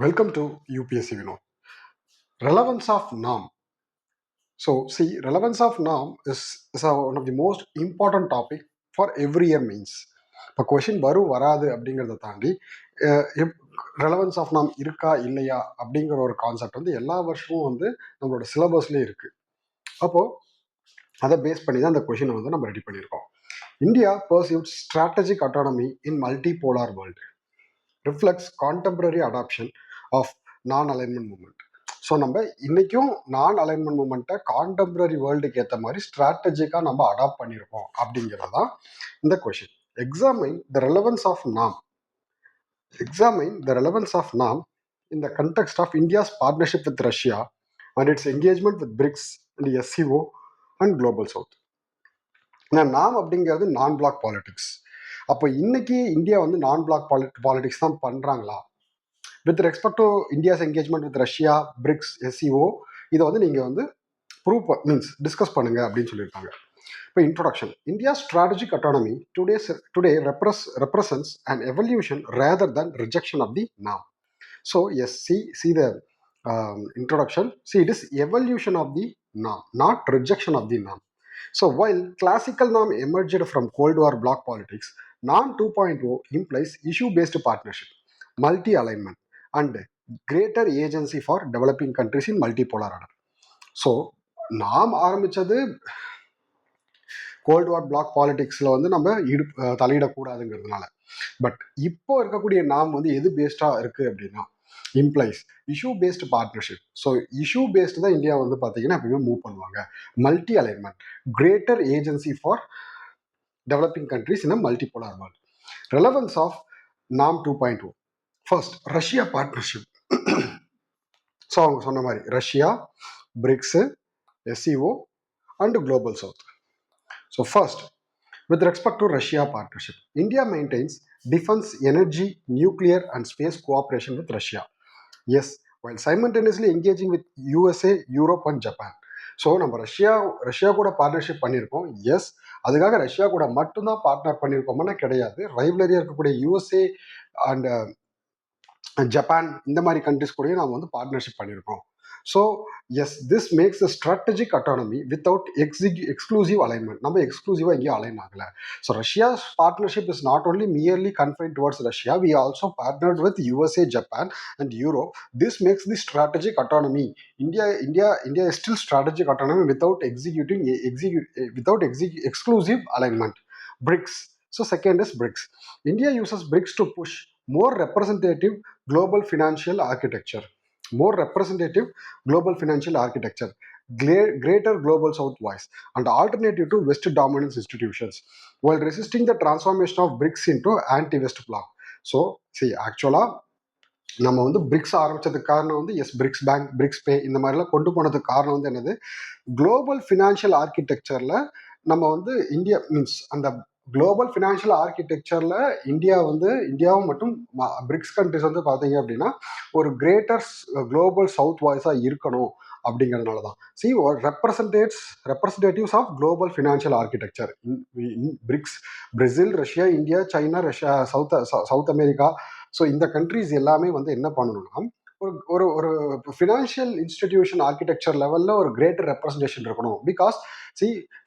Welcome to UPSC Vinod. Relevance of norm. Relevance of norm is one of the most important topic for every year means. இப்போ question வரும் வராது அப்படிங்கிறத தாண்டி relevance of நாம் இருக்கா இல்லையா அப்படிங்கிற ஒரு கான்செப்ட் வந்து எல்லா வருஷமும் வந்து நம்மளோட சிலபஸ்லேயே இருக்கு. அப்போ அதை பேஸ் பண்ணி தான் அந்த கொஷினை வந்து நம்ம ரெடி பண்ணியிருக்கோம். India pursuit strategic autonomy in multi polar world reflects contemporary adoption of non alignment movement. So நம்ம இன்னைக்கும் நான் அலைன்மெண்ட் மூமெண்ட்டை கான்டெம்பரரி வேர்ல்டுக்கு ஏற்ற மாதிரி ஸ்ட்ராட்டஜிக்காக நம்ம அடாப்ட் பண்ணியிருக்கோம் அப்படிங்கிறது தான் இந்த question. Examine the relevance of NAM. Examine the relevance of NAM in the context of India's partnership with Russia and its engagement with BRICS and SCO and Global South. நாம் அப்படிங்கிறது நான் பிளாக் பாலிடிக்ஸ். அப்போ இன்னைக்கு India வந்து நான் black politics தான் பண்ணுறாங்களா? With respect to India's engagement with Russia, BRICS, SEO, இதை வந்து நீங்கள் வந்து டிஸ்கஸ் பண்ணுங்க அப்படின்னு சொல்லியிருக்காங்க. இப்போ introduction. India's strategic autonomy today represents an evolution rather than rejection of the norm. So yes, see the introduction. See, it is evolution of the norm, not rejection of the norm. So while classical norm emerged from Cold War bloc politics, norm 2.0 implies issue-based partnership, multi-alignment, and greater agency for developing countries in multipolar order. So norm ஆரம்பிச்சது gold வார் black பாலிடிக்ஸில் வந்து நம்ம தலையிடக்கூடாதுங்கிறதுனால. But இப்போ இருக்கக்கூடிய நாம் வந்து எது பேஸ்டாக இருக்குது அப்படின்னா implies issue based partnership. So issue based தான் இந்தியா வந்து பார்த்தீங்கன்னா எப்பயுமே மூவ் பண்ணுவாங்க. Multi alignment, greater agency for developing countries in a multipolar world. Relevance of NAM 2.0. First, Russia partnership. So அவங்க சொன்ன மாதிரி Russia, BRICS, SCO and global south. So first, with respect to Russia partnership, India maintains defense, energy, nuclear and space cooperation with Russia. Yes, while simultaneously engaging with USA, Europe and Japan. So நம்ம Russia கூட partnership பண்ணியிருக்கோம். S, அதுக்காக Russia கூட மட்டும்தான் partner பண்ணியிருக்கோம்னா கிடையாது. ரைவலரியாக இருக்கக்கூடிய USA and Japan இந்த மாதிரி கண்ட்ரிஸ் கூடயும் நாம் வந்து பார்ட்னர்ஷிப் பண்ணியிருக்கோம். So yes, this makes a strategic autonomy without exclusive alignment. நம்ம எக்ஸ்க்ளூசிவாக எங்கேயும் அலைன் ஆகலை. So Russia's partnership is not only merely confined towards Russia. We also partnered with USA, Japan and Europe. This makes the strategic autonomy. India is still strategic autonomy without exclusive alignment. BRICS. So second is BRICS. India uses BRICS to push more representative global financial architecture. More representative global financial architecture, greater global south voice, and alternative to West dominance institutions, while resisting the transformation of BRICS into anti-West bloc. So, see, actually, நம்ம வந்து BRICS ஆரம்பிச்சதுக்கு காரணம் வந்து BRICS bank, BRICS பே இந்த மாதிரிலாம் கொண்டு போனதுக்கு காரணம் வந்து என்னது, குளோபல் ஃபினான்ஷியல் ஆர்கிடெக்சரில் நம்ம வந்து இந்தியா அந்த குளோபல் ஃபினான்ஷியல் ஆர்கிடெக்சரில் இந்தியாவும் மற்றும் பிரிக்ஸ் கண்ட்ரிஸ் வந்து பார்த்தீங்க அப்படின்னா ஒரு கிரேட்டர் குளோபல் சவுத் வாய்ஸாக இருக்கணும் அப்படிங்கிறதுனால தான். Representatives of global financial architecture in BRICS, Brazil, Russia, India, China, Russia, South America. So இந்த கண்ட்ரிஸ் எல்லாமே வந்து என்ன பண்ணணும்னா ஒரு ஒரு ஃபினான்ஷியல் இன்ஸ்டிடியூஷன் ஆர்கிடெக்சர் லெவலில் ஒரு கிரேட்டர் ரெப்ரஸன்டேஷன் இருக்கணும். பிகாஸ்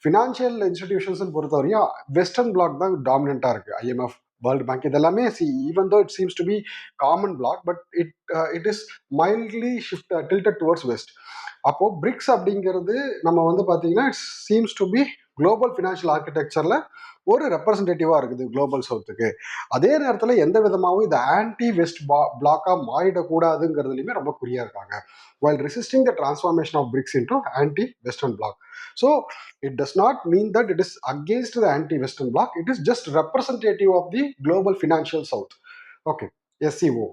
ஃபினான்ஷியல் இன்ஸ்டிடியூஷன்ஸ் பொறுத்தவரையும் வெஸ்டர்ன் பிளாக் தான் டாமினண்ட்டாக இருக்குது. IMF, வேர்ல்டு பேங்க் இதெல்லாமே even though it seems to be common bloc, but it is mildly tilted towards west. அப்போ பிரிக்ஸ் அப்படிங்கிறது நம்ம வந்து பார்த்தீங்கன்னா it seems to be global financial ஆர்கிடெக்சரில் ஒரு ரெப்ரஸன்டேட்டிவாக இருக்குது குளோபல் சவுத்துக்கு. அதே நேரத்தில் எந்த விதமாகவும் இது ஆன்டி வெஸ்ட் பிளாக்காக மாறிடக்கூடாதுங்கிறதுலையுமே ரொம்ப குறியாக இருக்காங்க. while resisting the transformation of BRICS into anti-Western bloc. So it does not mean that it is against the anti-Western bloc. It is just representative of the global financial south. Okay, SCO.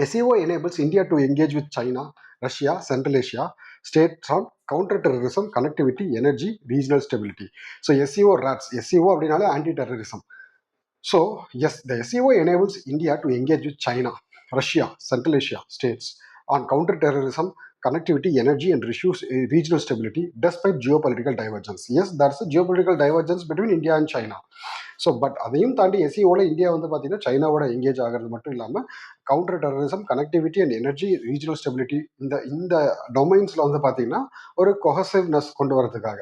SCO enables India to engage with China, Russia, Central Asia states on counter-terrorism, connectivity, energy, regional stability. So SCO RATS. SCO அப்படின்னாலே anti-terrorism. So yes, the SCO enables India to engage with China, Russia, Central Asia states on counter-terrorism, connectivity, energy and regional stability despite geopolitical divergence. Yes, that's a geopolitical divergence between India and China. So but அதையும் தாண்டி எஸ்சிஓல India வந்து பார்த்தீங்கன்னா சைனாவோட engage ஆகிறது மட்டும் இல்லாமல் counter terrorism, connectivity and energy, regional stability, இந்த இந்த டொமைன்ஸில் வந்து பார்த்தீங்கன்னா ஒரு கொஹசிவ்னஸ் கொண்டு வரதுக்காக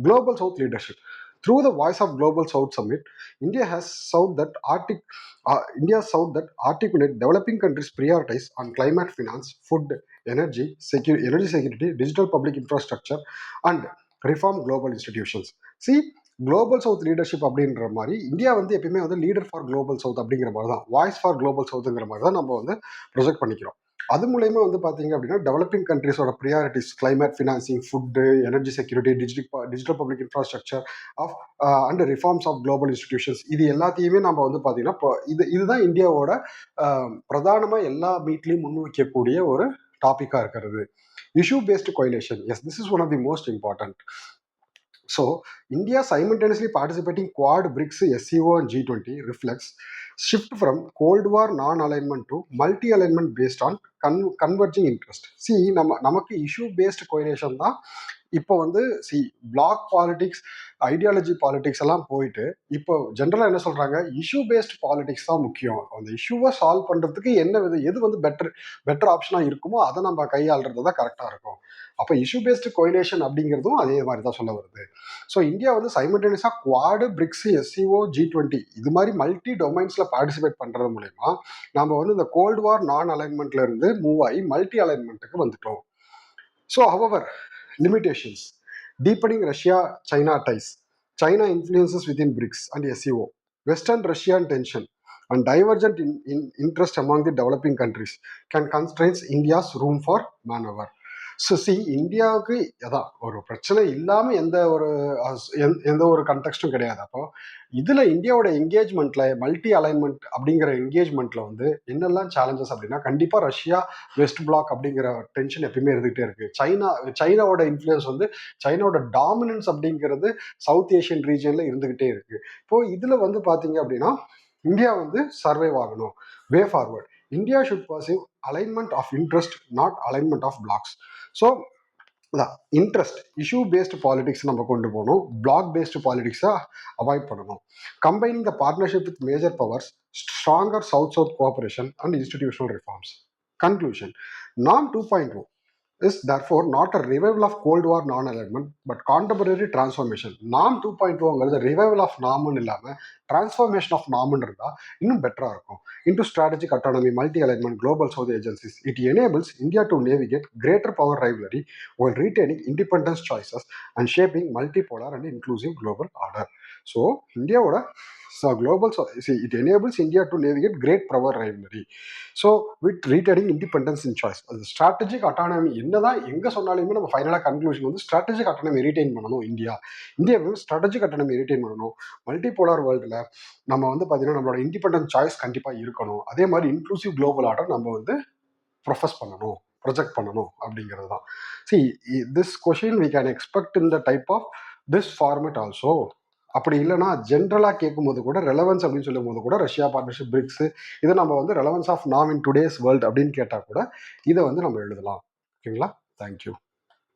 Global South leadership. Through the Voice of Global South Summit, India has sought that articulate developing countries prioritize on climate finance, food, energy security, digital public infrastructure, and reform global institutions. See, global south leadership அப்படின்ற மாதிரி India வந்து எப்பயுமே வந்து leader for global south அப்படிங்கிற மாதிரி தான், voice for global சவுத்துங்கிற மாதிரி தான் நம்ம வந்து ப்ரொஜெக்ட் பண்ணிக்கிறோம். அது மூலயமா வந்து பார்த்தீங்க அப்படின்னா டெவலப்பிங் கண்ட்ரிஸோட priorities, climate financing, food, energy security, digital public infrastructure of and reforms of global institutions, இது எல்லாத்தையுமே நம்ம வந்து பார்த்தீங்கன்னா இப்போ இதுதான் இந்தியாவோட பிரதானமாக எல்லா மீட்லையும் முன்வைக்கக்கூடிய ஒரு டாப்பிக்காக இருக்கிறது. Issue based coalition, yes, this is one of the most important. So, India simultaneously participating Quad, BRICS, SCO, and G20 reflects shift from Cold War non-alignment to multi-alignment based on converging interest. See, நமக்கு issue based coalition தான் இப்போ வந்து black politics, ideology politics எல்லாம் போயிட்டு இப்போ ஜென்ரலாக என்ன சொல்கிறாங்க, இஷ்யூ பேஸ்ட் பாலிடிக்ஸ் தான் முக்கியம். அந்த இஷ்யூவை சால்வ் பண்ணுறதுக்கு எது வந்து பெட்டர் ஆப்ஷனாக இருக்குமோ அதை நம்ம கையாளுறது தான் கரெக்டாக இருக்கும். அப்போ இஷ்யூ பேஸ்டு கோயிலேஷன் அப்படிங்கிறதும் அதே மாதிரி தான் சொல்ல வருது. ஸோ இந்தியா வந்து சைமல்டேனியஸாக குவாடு, பிரிக்ஸ், எஸ்சிஓ, G20 இது மாதிரி மல்டி டொமைன்ஸில் பார்ட்டிசிபேட் பண்ணுறது மூலயமா நம்ம வந்து இந்த கோல்டு வார் நான் அலைன்மெண்ட்ல இருந்து மூவ் ஆகி மல்டி அலைன்மெண்ட்டுக்கு வந்துட்டோம். So however limitations: deepening Russia-China ties, China influences within BRICS and SCO, Western-Russian tension, and divergent interest among the developing countries can constrain India's room for maneuver. So இந்தியாவுக்கு அதான் ஒரு பிரச்சனை இல்லாமல் எந்த ஒரு கண்டெக்ஸ்டும் கிடையாது. அப்போ இதில் இந்தியாவோட என்கேஜ்மெண்ட்ல மல்டி அலைன்மெண்ட் அப்படிங்கிற என்கேஜ்மெண்ட்ல வந்து என்னெல்லாம் சேலஞ்சஸ் அப்படின்னா, கண்டிப்பாக ரஷ்யா வெஸ்ட் பிளாக் அப்படிங்கிற டென்ஷன் எப்பயுமே இருந்துகிட்டே இருக்கு. சைனாவோட இன்ஃப்ளூயன்ஸ் வந்து சைனாவோட டாமினன்ஸ் அப்படிங்கிறது சவுத் ஏஷியன் ரீஜன்ல இருந்துகிட்டே இருக்கு. இப்போ இதில் வந்து பார்த்தீங்க அப்படின்னா இந்தியா வந்து சர்வைவ் ஆகணும். Way forward, India should perceive alignment of interest, not alignment of blocs. So interest, issue based politics நம்ம கொண்டு போகணும், பிளாக் பேஸ்டு பாலிடிக்ஸை அவாய்ட் பண்ணணும். Combining the partnership with major powers, stronger south cooperation and institutional reforms. Conclusion: NAM 2.0 is therefore not a revival of Cold War non-alignment but contemporary transformation. NAM 2.0ங்கிறது revival of நாம்னு இல்லாமல் transformation of நாம்னு இருந்தால் இன்னும் பெட்டராக இருக்கும். into strategic autonomy, multi-alignment, global south agencies. It enables India to navigate greater power rivalry while retaining independence choices and shaping multipolar and inclusive global order. So, Indiaவோட global, it enables India to navigate great power rivalry. So, with retaining independence in choice. அது strategic autonomy என்னதான் எங்கே சொன்னாலுமே நம்ம ஃபைனலாக conclusion வந்து strategic autonomy retain பண்ணணும். இந்தியாவை strategic autonomy retain பண்ணணும். மல்டிபோலார் வேர்ல்டில் நம்ம வந்து பார்த்தீங்கன்னா நம்மளோட இண்டிபெண்டன்ட் சாய்ஸ் கண்டிப்பாக இருக்கணும். அதே மாதிரி இன்க்ளூசிவ் குளோபல் ஆர்டர் நம்ம வந்து ப்ரொஃபஸ் பண்ணணும், ப்ரொஜெக்ட் பண்ணணும் அப்படிங்கிறது தான். This question we can expect in the type of this format also. அப்படி இல்லைனா ஜென்ரலாக கேட்கும்போது கூட ரெலவன்ஸ் அப்படின்னு சொல்லும் போது கூட ரஷ்யா பார்ட்னர்ஷிப், பிரிக்ஸ், இதை நம்ம வந்து ரெலவன்ஸ் ஆஃப் நாம் இன் டுடேஸ் வேர்ல்டு அப்படின்னு கேட்டால் கூட இதை வந்து நம்ம எழுதலாம். ஓகேங்களா? தேங்க்யூ.